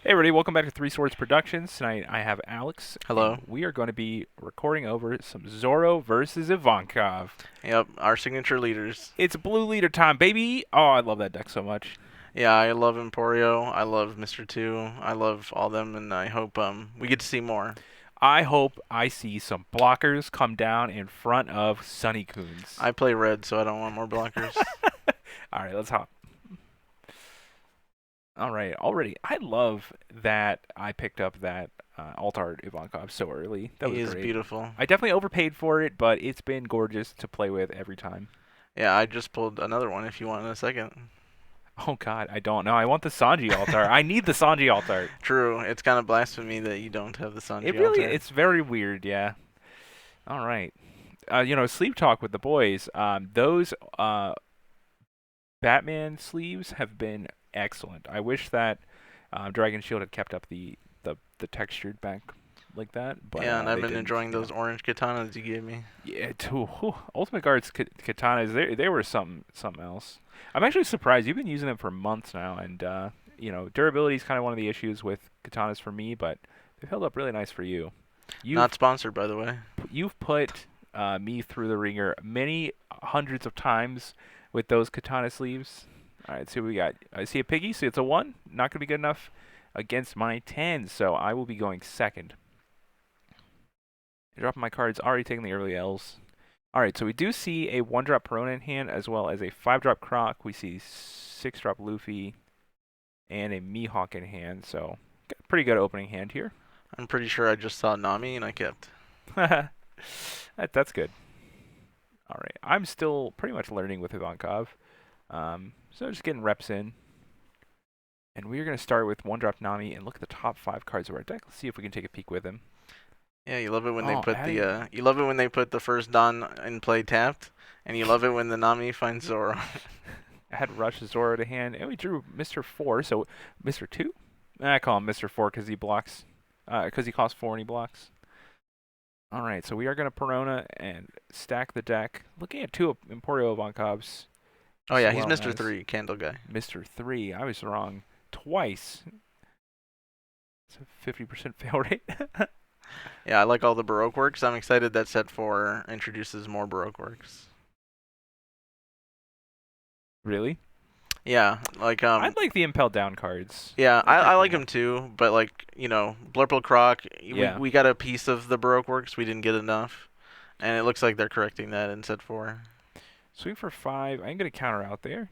Hey everybody, welcome back to Three Swords Productions. Tonight I have Alex, Hello. and we are going to be recording over some Zoro versus Ivankov. Yep, our signature leaders. It's blue leader time, baby! Oh, I love that deck so much. Yeah, I love Emporio. I love Mr. Two. I love all them, and I hope we get to see more. I hope I see some blockers come down in front of Sunny Coons. I play red, so I don't want more blockers. Alright, let's hop. Alright, already. I love that I picked up that alt art Ivankov so early. That He was is great. beautiful. I definitely overpaid for it, but it's been gorgeous to play with every time. Yeah, I just pulled another one. If you want in a second. Oh god, I don't know. I want the Sanji altar. I need the Sanji altar. True, it's kind of blasphemy that you don't have the It Sanji really, altar. it's very weird, yeah. All right. Sleep talk with the boys. Those Batman sleeves have been excellent. I wish that Dragon Shield had kept up the textured back like that, but Yeah, and I've they been didn't. enjoying those orange katanas you gave me. Yeah, too. Ultimate Guards katanas, they were something else. I'm actually surprised. You've been using them for months now, and durability is kind of one of the issues with katanas for me, but they've held up really nice for you. Not You've sponsored, by the way. you've put me through the ringer many hundreds of times with those katana sleeves. All right, see what we got. I see a piggy, so it's a 1. Not going to be good enough against my 10, so I will be going second. Dropping my cards, already taking the early L's. All right, so we do see a 1-drop Perona in hand, as well as a 5-drop Croc. We see 6-drop Luffy and a Mihawk in hand, so got a pretty good opening hand here. I'm pretty sure I just saw Nami and I kept. That's good. All right, I'm still pretty much learning with Ivankov, so just getting reps in. And we're going to start with 1-drop Nami and look at the top 5 cards of our deck. Let's see if we can take a peek with him. Yeah, you love it when they Oh, put the you love it when they put the first Don in play tapped, and you love it when the Nami finds Zoro. I had Rush Zoro to hand, and we drew Mr. 4, so Mr. 2? I call him Mr. 4 because he blocks, because he costs 4 and he blocks. All right, so we are going to Perona and stack the deck. Looking at 2 Emporio Ivankovs. Oh yeah, he's Well Mr. as Three, Candle Guy. Mr. 3. I was wrong twice. It's a 50% fail rate. Yeah, I like all the Baroque works. I'm excited that set 4 introduces more Baroque works. Really? Yeah, like I like the Impel Down cards. yeah, They're pretty I like cool. him too, but like Blurple Croc, Yeah. we got a piece of the Baroque works. We didn't get enough, and it looks like they're correcting that in set 4. Swing for 5. I'm going to counter out there.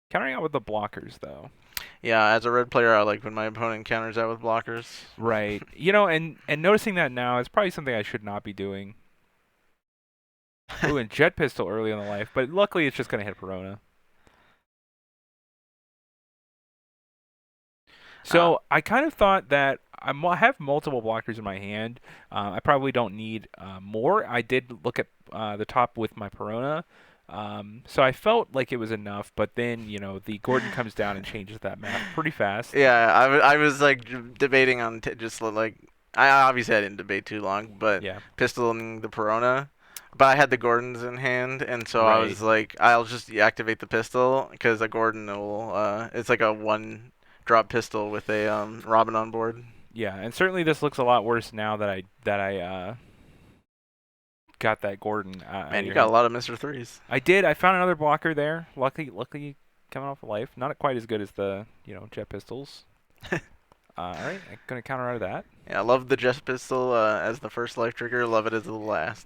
Countering out with the blockers, though. Yeah, as a red player, I like when my opponent counters out with blockers. Right. And noticing that now is probably something I should not be doing. Ooh, and Jet Pistol early in the life, but luckily it's just going to hit Perona. Uh, So I kind of thought that I have multiple blockers in my hand. I probably don't need more. I did look at the top with my Perona. So I felt like it was enough, but then, the Gordon comes down and changes that map pretty fast. Yeah, I was like debating on just like I didn't debate too long, but Yeah, pistoling the Perona, but I had the Gordons in hand, and so I right. was like, I'll just activate the pistol because a Gordon will it's like a one drop pistol with a Robin on board. Yeah, and certainly this looks a lot worse now that I got that Gordon out of Man, you your got a hand. lot of Mr. Threes. I did. I found another blocker there. Luckily coming off of life. Not quite as good as the jet pistols. All right, I'm gonna counter out of that. Yeah, I love the Jet Pistol as the first life trigger. Love it as the last.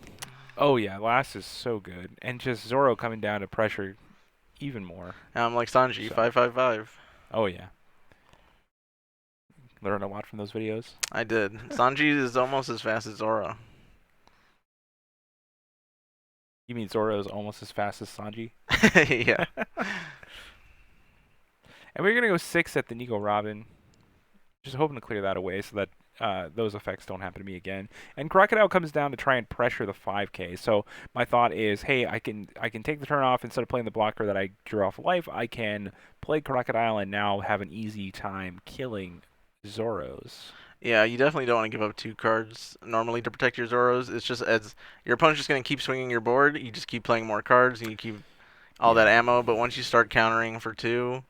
Oh yeah, last is so good, and just Zoro coming down to pressure even more. And I'm like Sanji, So, 555. oh yeah, learned a lot from those videos. I did. Sanji is almost as fast as Zoro. You mean Zoro is almost as fast as Sanji? Yeah. And we're gonna go 6 at the Nico Robin. Just hoping to clear that away so that those effects don't happen to me again. And Crocodile comes down to try and pressure the 5K. So my thought is, hey, I can take the turn off instead of playing the blocker that I drew off life. I can play Crocodile and now have an easy time killing Zoros. Yeah, you definitely don't want to give up 2 cards normally to protect your Zoros. It's just as your opponent's just going to keep swinging your board, you just keep playing more cards and you keep all that Yeah. ammo. But once you start countering for 2,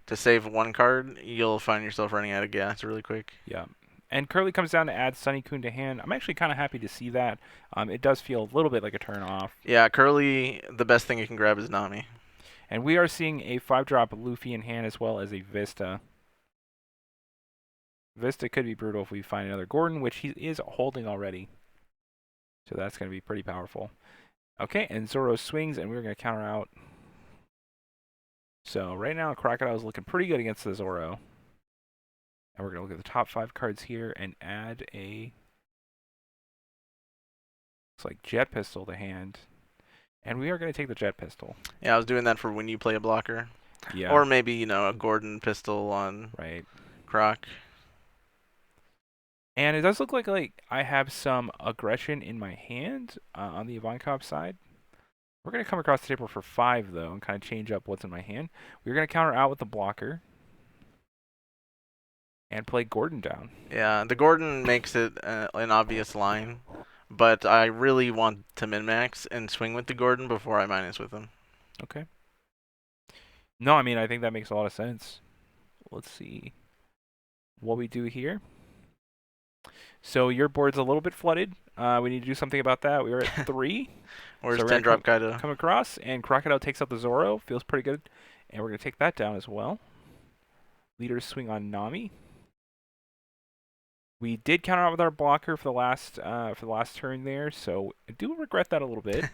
to save one card, you'll find yourself running out of gas really quick. Yeah. And Curly comes down to add Sunny Kun to hand. I'm actually kind of happy to see that. It does feel a little bit like a turn off. Yeah, Curly, the best thing you can grab is Nami. And we are seeing a 5-drop Luffy in hand as well as a Vista. Vista could be brutal if we find another Gordon, which he is holding already. So that's going to be pretty powerful. Okay, and Zoro swings, and we're going to counter out. So right now, Crocodile is looking pretty good against the Zoro. And we're going to look at the top 5 cards here and add a... looks like Jet Pistol to hand. And we are going to take the Jet Pistol. Yeah, I was doing that for when you play a blocker. Yeah. Or maybe, you know, a Gordon pistol on Right. Croc. And it does look like I have some aggression in my hand on the Ivankov side. We're going to come across the table for 5, though, and kind of change up what's in my hand. We're going to counter out with the blocker and play Gordon down. Yeah, the Gordon makes it an obvious line, but I really want to min-max and swing with the Gordon before I minus with him. Okay. No, I mean, I think that makes a lot of sense. Let's see what we do here. So your board's a little bit flooded. We need to do something about that. We were at 3. Where's So we're 10 drop Kaido? come across, and Crocodile takes out the Zoro. Feels pretty good. And we're going to take that down as well. Leaders swing on Nami. We did counter out with our blocker for the last turn there, so I do regret that a little bit.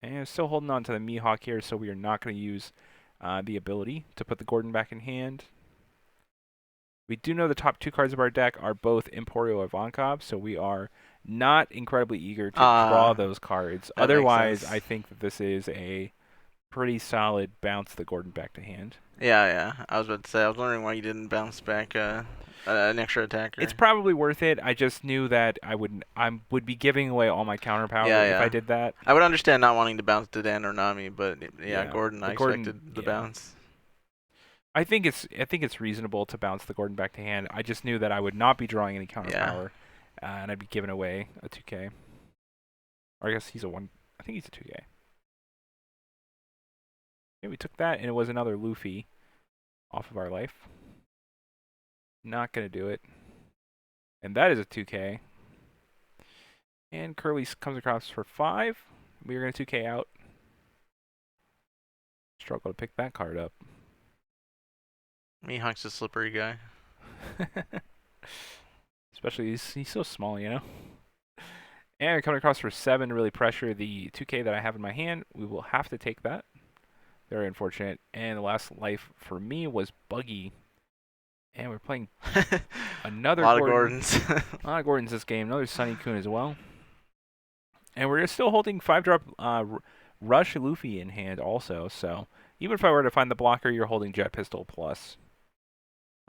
And still holding on to the Mihawk here, so we are not going to use the ability to put the Gordon back in hand. We do know the top 2 cards of our deck are both Emporio Ivankov, so we are not incredibly eager to draw those cards. Otherwise, I think that this is a pretty solid bounce the Gordon back to hand. Yeah. I was about to say, I was wondering why you didn't bounce back an extra attacker. It's probably worth it. I just knew that I would be giving away all my counter power if I did that. I would understand not wanting to bounce to Dan or Nami, but Gordon, I Gordon, expected the bounce. I think it's reasonable to bounce the Gordon back to hand. I just knew that I would not be drawing any counter power, and I'd be giving away a 2K. Or I guess he's a 1. I think he's a 2K. Yeah, we took that, and it was another Luffy off of our life. Not going to do it. And that is a 2K. And Curly comes across for 5. We are going to 2K out. Struggle to pick that card up. Mihawk's a slippery guy. Especially, he's so small, you know? And we're coming across for 7 to really pressure the 2K that I have in my hand. We will have to take that. Very unfortunate. And the last life for me was Buggy. And we're playing another a lot Gordon. of Gordons. A lot of Gordons this game. Another Sunny Kun as well. And we're still holding 5-drop Rush Luffy in hand also. So even if I were to find the blocker, you're holding Jet Pistol plus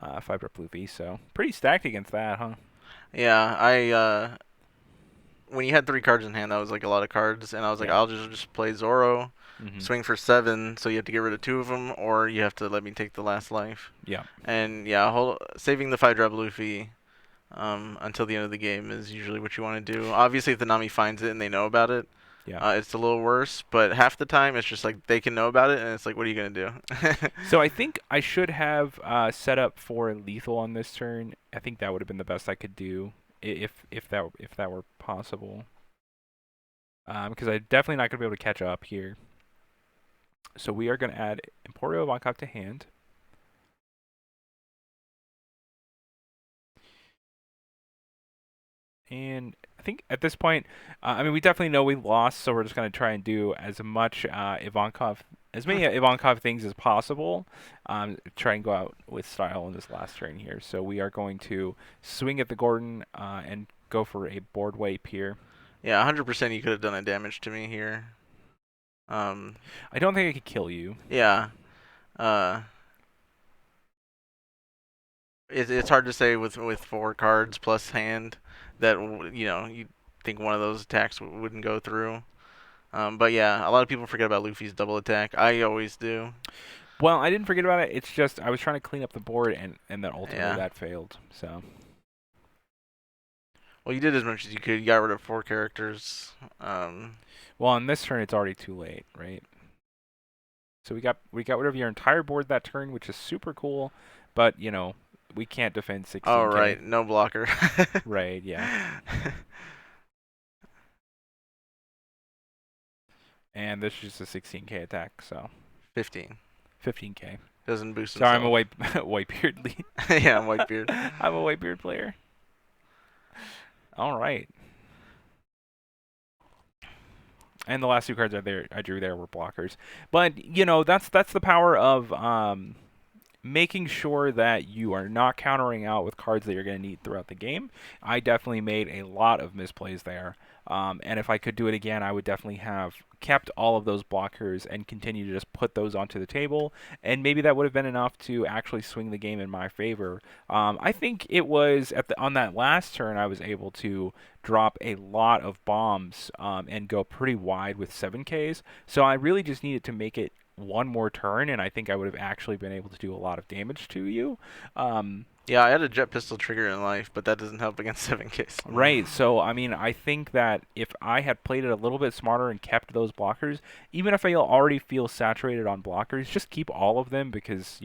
5-drop Luffy. So pretty stacked against that, huh? Yeah, when you had 3 cards in hand, that was like a lot of cards, and I was like, I'll just play Zoro, swing for 7, so you have to get rid of 2 of them, or you have to let me take the last life. Yeah. And saving the 5-drop Luffy until the end of the game is usually what you want to do. Obviously, if the Nami finds it and they know about it, it's a little worse, but half the time it's just like they can know about it, and it's like, what are you going to do? So I think I should have set up for lethal on this turn. I think that would have been the best I could do if that were possible. Because I'm definitely not going to be able to catch up here. So we are going to add Emporio Ivankov to hand. And I think at this point, I mean, we definitely know we lost, so we're just going to try and do as much as many Ivankov things as possible. Try and go out with style in this last turn here. So we are going to swing at the Gordon and go for a board wipe here. Yeah, 100% you could have done a damage to me here. I don't think I could kill you. Yeah. It's hard to say with 4 cards plus hand that you think one of those attacks wouldn't go through. But yeah, a lot of people forget about Luffy's double attack. I always do. Well, I didn't forget about it. It's just I was trying to clean up the board, and then ultimately that failed. So. Well, you did as much as you could. You got rid of 4 characters. Well, on this turn, it's already too late, right? So we got rid of your entire board that turn, which is super cool. But we can't defend Oh 16k. right, no blocker. Right? Yeah. And this is just a 16k attack, so 15. 15k. Doesn't boost Sorry, I'm a himself. Whitebeard lead. Yeah, I'm Whitebeard. I'm a Whitebeard player. All right. And the last two cards I drew there were blockers. But that's the power of making sure that you are not countering out with cards that you're going to need throughout the game. I definitely made a lot of misplays there. And if I could do it again, I would definitely have kept all of those blockers and continue to just put those onto the table. And maybe that would have been enough to actually swing the game in my favor. I think it was on that last turn I was able to drop a lot of bombs and go pretty wide with 7Ks. So I really just needed to make it one more turn, and I think I would have actually been able to do a lot of damage to you. Yeah, I had a jet pistol trigger in life, but that doesn't help against 7Ks. Right. So, I mean, I think that if I had played it a little bit smarter and kept those blockers, even if I already feel saturated on blockers, just keep all of them because,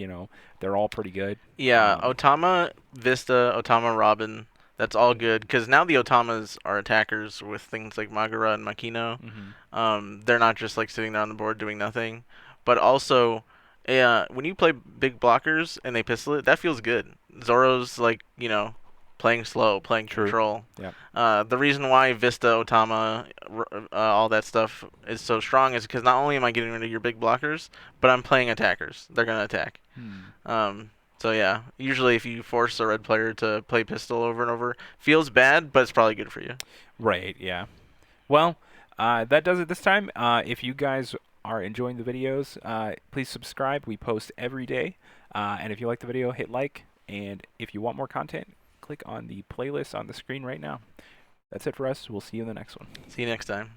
they're all pretty good. Yeah, Otama, Vista, Otama, Robin. That's all good because now the Otamas are attackers with things like Magura and Makino. They're not just like sitting there on the board doing nothing, but also, when you play big blockers and they pistol it, that feels good. Zoro's like playing slow, playing True. control. Yeah. The reason why Vista, Otama, all that stuff is so strong is because not only am I getting rid of your big blockers, but I'm playing attackers. They're gonna attack. So yeah, usually if you force a red player to play pistol over and over, feels bad, but it's probably good for you. Right. Yeah. Well, that does it this time. If you guys are enjoying the videos, please subscribe. We post every day. And if you like the video, hit like. And if you want more content, click on the playlist on the screen right now. That's it for us. We'll see you in the next one. See you next time.